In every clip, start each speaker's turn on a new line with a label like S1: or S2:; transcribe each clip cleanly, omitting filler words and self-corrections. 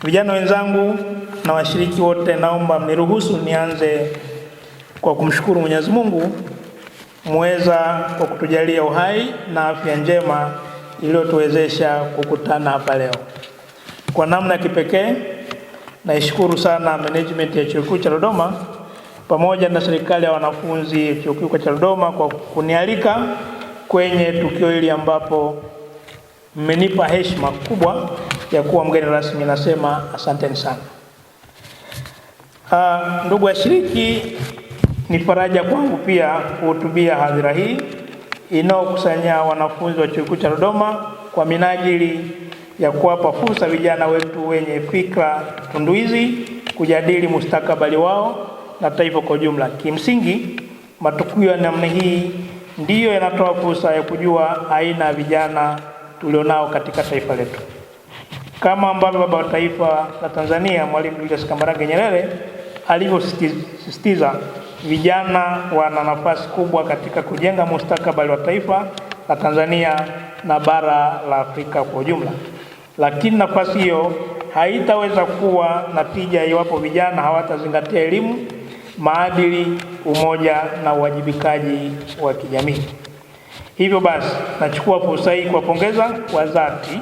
S1: Vijana wenzangu na washiriki wote, naomba mniruhusu nianze kwa kumshukuru Mwenyezi Mungu muweza kwa kutujalia uhai na afya njema iliyotuwezesha kukutana hapa leo. Kwa namna ya kipekee naishukuru sana management ya Chuo Kikuu cha Dodoma pamoja na serikali ya wanafunzi Chuo Kikuu cha Dodoma kwa kunialika kwenye tukio hili ambapo mmenipa heshima kubwa ya kuwa mgeni rasmi. Nasema asanteni sana. Ndugu washiriki, ni faraja kwangu pia kuhutubia hadhira hii inayokusanya wanafunzi wa Chuo Kikuu cha Dodoma kwa minajili ya kuwapa fursa vijana wetu wenye fikra tunduizi kujadili mustakabali wao na taifa kwa jumla. Kimsingi, matukio ya namna hii ndiyo yanatoa fursa ya kujua aina ya vijana tulionao katika taifa letu. Kama ambavyo baba wa taifa la Tanzania Mwalimu Julius Kambarage Nyerere alivyosisitiza, vijana wana nafasi kubwa katika kujenga mustakabali wa taifa la Tanzania na bara la Afrika kwa ujumla. Lakini nafasi hiyo haitaweza kuwa na tija iwapo vijana hawatazingatia elimu, maadili, umoja na uwajibikaji wa kijamii. Hivyo basi, nachukua fursa hii kuwapongeza kwa dhati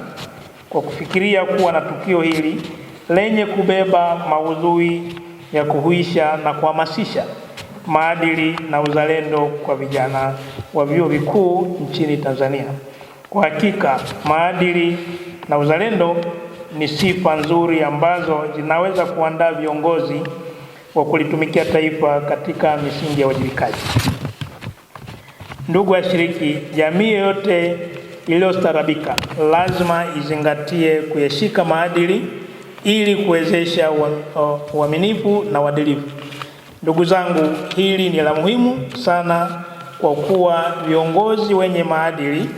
S1: kwa kufikiria kuwa na tukio hili lenye kubeba maudhui ya kuhuisha na kuhamasisha maadili na uzalendo kwa vijana wa vyuo vikuu nchini Tanzania. Kwa hakika, maadili na uzalendo ni sifa nzuri ambazo zinaweza kuandaa viongozi wa kulitumikia taifa katika misingi ya uwajibikaji. Ndugu washiriki, jamii yoyote iliyostaarabika lazima izingatie kuyashika maadili ili kuwezesha uaminifu na uadilifu. Ndugu zangu, hili ni la muhimu sana kwa kuwa viongozi wenye maadili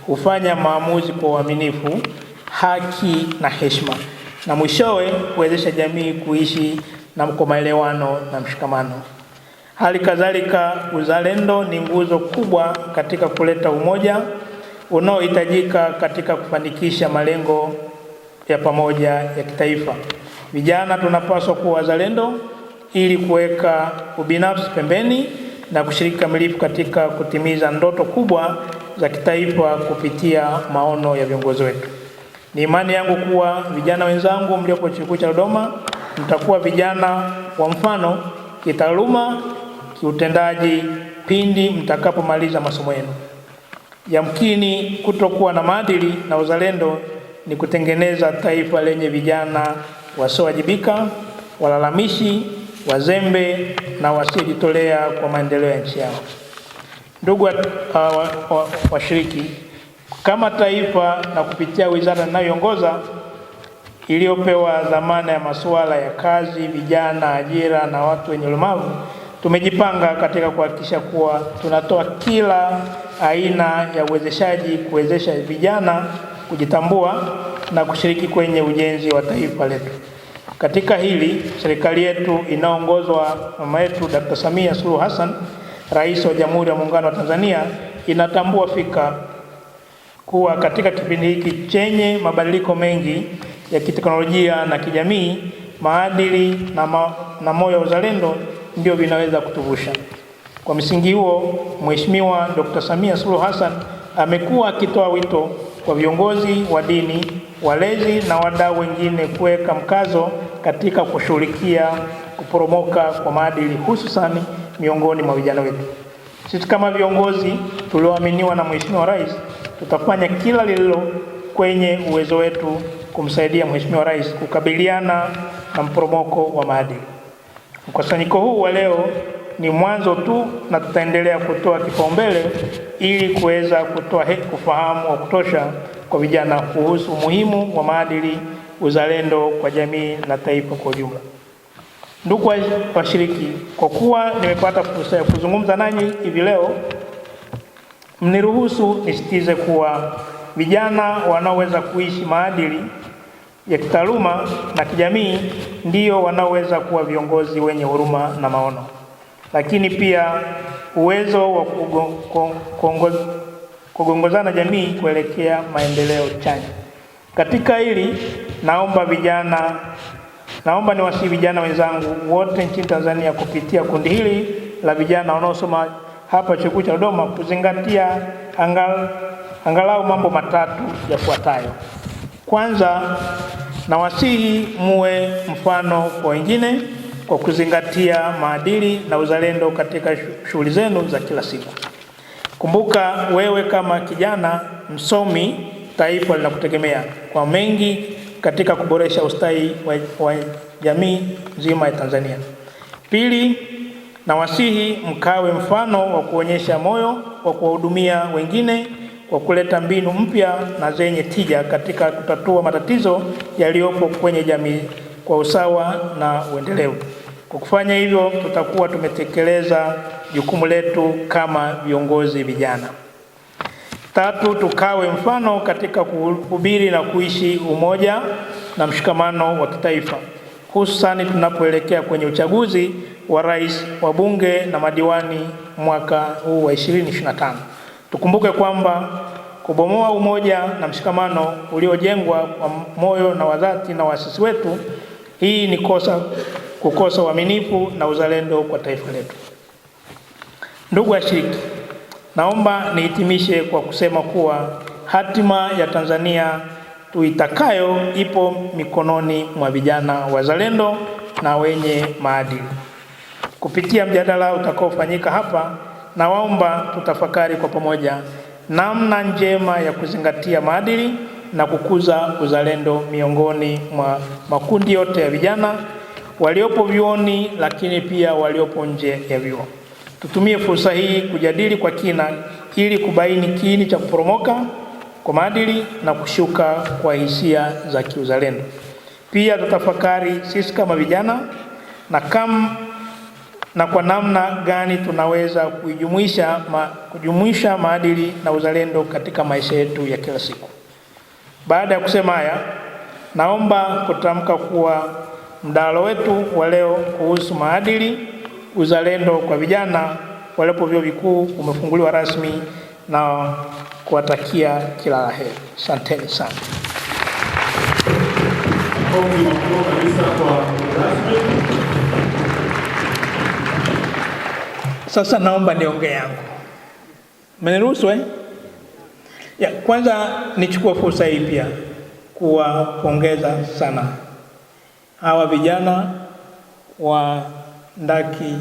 S1: hufanya maamuzi kwa uaminifu, haki na heshima, na mwishowe kuwezesha jamii kuishi na maelewano na mshikamano. Hali kadhalika, uzalendo ni nguzo kubwa katika kuleta umoja unaohitajika katika kufanikisha malengo ya pamoja ya kitaifa. Vijana tunapaswa kuwa wazalendo ili kuweka ubinafsi pembeni na kushiriki kamilifu katika kutimiza ndoto kubwa za kitaifa kupitia maono ya viongozi wetu. Ni imani yangu kuwa vijana wenzangu mliopo Chuo Kikuu cha Dodoma mtakuwa vijana wa mfano kitaaluma, kiutendaji pindi mtakapomaliza masomo yenu. Yamkini kutokuwa na maadili na uzalendo ni kutengeneza taifa lenye vijana wasiowajibika, walalamishi, wazembe na wasiojitolea kwa maendeleo ya nchi yao. Ndugu washiriki, kama taifa na kupitia wizara ninayoongoza iliyopewa dhamana ya masuala ya kazi, vijana, ajira na watu wenye ulemavu, tumejipanga katika kuhakikisha kuwa tunatoa kila aina ya uwezeshaji kuwezesha vijana kujitambua na kushiriki kwenye ujenzi wa taifa letu. Katika hili, serikali yetu inaongozwa mama yetu Dr. Samia Suluhu Hassan, Rais wa Jamhuri ya Muungano wa Tanzania, inatambua fika kuwa katika kipindi hiki chenye mabadiliko mengi ya kiteknolojia na kijamii, maadili na moyo wa uzalendo ndio vinaweza kutuvusha. Kwa msingi huo, Mheshimiwa Dr. Samia Suluhu Hassan amekuwa akitoa wito kwa viongozi wa dini, walezi na wadau wengine kuweka mkazo katika kushughulikia kuporomoka kwa maadili hususani miongoni mwa vijana wetu. Sisi kama viongozi tulioaminiwa na Mheshimiwa Rais tutafanya kila lililo kwenye uwezo wetu kumsaidia Mheshimiwa Rais kukabiliana na mporomoko wa maadili. Mkusanyiko huu wa leo ni mwanzo tu na tutaendelea kutoa kipaumbele ili kuweza kutoa ufahamu wa kutosha kwa vijana kuhusu umuhimu wa maadili, uzalendo kwa jamii na taifa kwa ujumla. Ndugu washiriki, kwa kuwa nimepata fursa ya kuzungumza nanyi hivi leo, mniruhusu nisitize kuwa vijana wanaoweza kuishi maadili ya kitaaluma na kijamii ndio wanaoweza kuwa viongozi wenye huruma na maono, lakini pia uwezo wa kuongozana jamii kuelekea maendeleo chanya. Katika hili Naomba niwasihi vijana wenzangu wote nchini Tanzania kupitia kundi hili la vijana wanaosoma hapa Chuo Kikuu cha Dodoma kuzingatia angalau mambo matatu yafuatayo. Kwanza, nawasihi muwe mfano kwa wengine kwa kuzingatia maadili na uzalendo katika shughuli zenu za kila siku. Kumbuka, wewe kama kijana msomi, taifa linakutegemea kwa mengi katika kuboresha ustawi wa jamii nzima ya Tanzania. Pili, nawasihi mkawe mfano wa kuonyesha moyo wa kuwahudumia wengine kwa kuleta mbinu mpya na zenye tija katika kutatua matatizo yaliyopo kwenye jamii kwa usawa na uendelevu. Kwa kufanya hivyo, tutakuwa tumetekeleza jukumu letu kama viongozi vijana. Tatu, tukawe mfano katika kuhubiri na kuishi umoja na mshikamano wa kitaifa, hususani tunapoelekea kwenye uchaguzi wa rais, wa bunge na madiwani mwaka huu wa 2025. Tukumbuke kwamba kubomoa umoja na mshikamano uliojengwa kwa moyo na wadhati na waasisi wetu, hii ni kukosa uaminifu na uzalendo kwa taifa letu. Ndugu washiriki, naomba nihitimishe kwa kusema kuwa hatima ya Tanzania tuitakayo ipo mikononi mwa vijana wazalendo na wenye maadili. Kupitia mjadala utakaofanyika hapa, naomba tutafakari kwa pamoja namna njema ya kuzingatia maadili na kukuza uzalendo miongoni mwa makundi yote ya vijana waliopo vyuoni, lakini pia waliopo nje ya vyuo. Tutumie fursa hii kujadili kwa kina ili kubaini kiini cha kuporomoka kwa maadili na kushuka kwa hisia za kiuzalendo. Pia tutafakari sisi kama vijana na kwa namna gani tunaweza kujumuisha maadili na uzalendo katika maisha yetu ya kila siku. Baada ya kusema haya, naomba kutamka kuwa mdahalo wetu wa leo kuhusu maadili, uzalendo kwa vijana waliopo vyuo vikuu umefunguliwa rasmi na kuwatakia kila la heri. Asanteni sana. Sasa naomba niongee yangu. Mmeniruhusu kwanza nichukue fursa hii pia kuwapongeza sana hawa vijana wa ndaki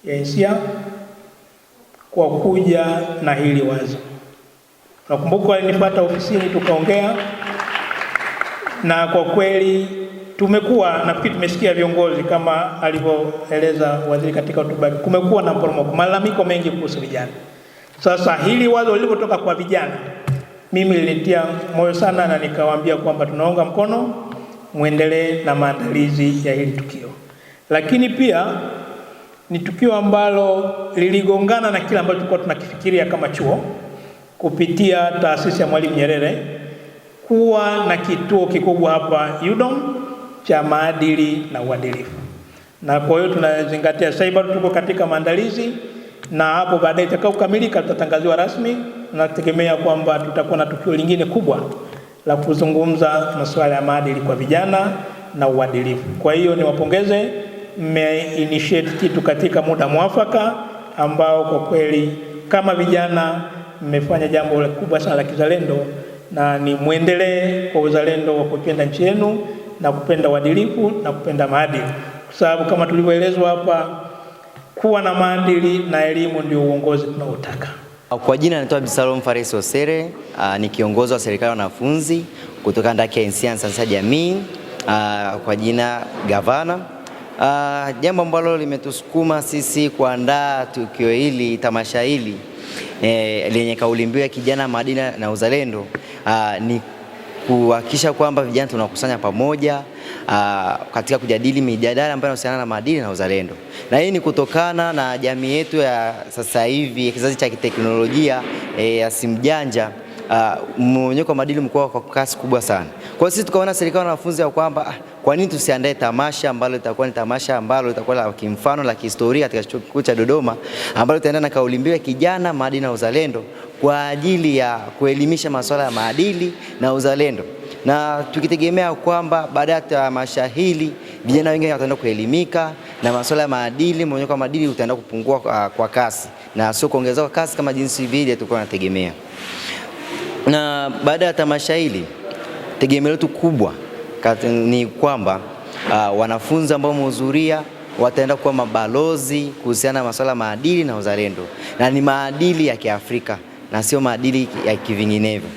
S1: ya INSEA kwa kuja na hili wazo. Nakumbuka walinifuata ofisini tukaongea, na kwa kweli nafikiri tumesikia viongozi kama alivyoeleza waziri katika hotuba. Kumekuwa na mporomoko, malalamiko mengi kuhusu vijana. Sasa hili wazo lilipotoka kwa vijana, mimi lilinitia moyo sana, na nikawaambia kwamba tunaunga mkono, muendelee na maandalizi ya hili tukio. Lakini pia ni tukio ambalo liligongana na kile ambacho tulikuwa tunakifikiria kama chuo kupitia taasisi ya Mwalimu Nyerere kuwa na kituo kikubwa hapa UDOM cha maadili na uadilifu. Na kwa hiyo tunazingatia sasa bado tuko katika maandalizi, na hapo baadaye itakapokamilika tutatangaziwa rasmi, na tutegemea kwamba tutakuwa na tukio lingine kubwa la kuzungumza masuala ya maadili kwa vijana na uadilifu. Kwa hiyo niwapongeze, mme-initiate kitu katika muda mwafaka ambao kwa kweli kama vijana mmefanya jambo kubwa sana la kizalendo, na ni muendelee kwa uzalendo wa kupenda nchi yenu na kupenda uadilifu na kupenda maadili, kwa sababu kama tulivyoelezwa hapa, kuwa na maadili na elimu ndio uongozi tunaotaka.
S2: Kwa jina naitwa Abdisalom Faris Osere, ni kiongozi wa serikali ya wanafunzi kutoka ndaki ya INSEA Sayansi ya Jamii, kwa jina gavana. Jambo ambalo limetusukuma sisi kuandaa tukio hili, tamasha hili lenye kauli mbiu ya kijana, maadili na uzalendo, ni kuhakikisha kwamba vijana tunakusanya pamoja katika kujadili mijadala ambayo inahusiana na maadili na uzalendo. Na hii ni kutokana na jamii yetu ya sasa hivi, kizazi cha kiteknolojia ya simu janja, mmonyoko wa maadili mkuu kwa kasi kubwa sana. Kwa hiyo sisi tukaona serikali na wanafunzi ya kwamba kwa nini tusiandae tamasha ambalo litakuwa ni tamasha ambalo litakuwa la kimfano, la kihistoria katika Chuo Kikuu cha Dodoma, ambalo litaenda na kauli mbiu ya kijana, maadili na uzalendo, kwa ajili ya kuelimisha masuala ya maadili na uzalendo. na tukitegemea kwamba baada ya tamasha hili vijana wengi wataenda kuelimika na masuala ya maadili, mmonyoko wa maadili utaenda kupungua kwa kasi na sio kuongezeka kasi kama jinsi vile tulikuwa tunategemea. Na baada ya tamasha hili tegemeo letu kubwa ni kwamba wanafunzi ambao wamehudhuria wataenda kuwa mabalozi kuhusiana na masuala maadili na uzalendo, na ni maadili ya Kiafrika na sio maadili ya kivinginevyo.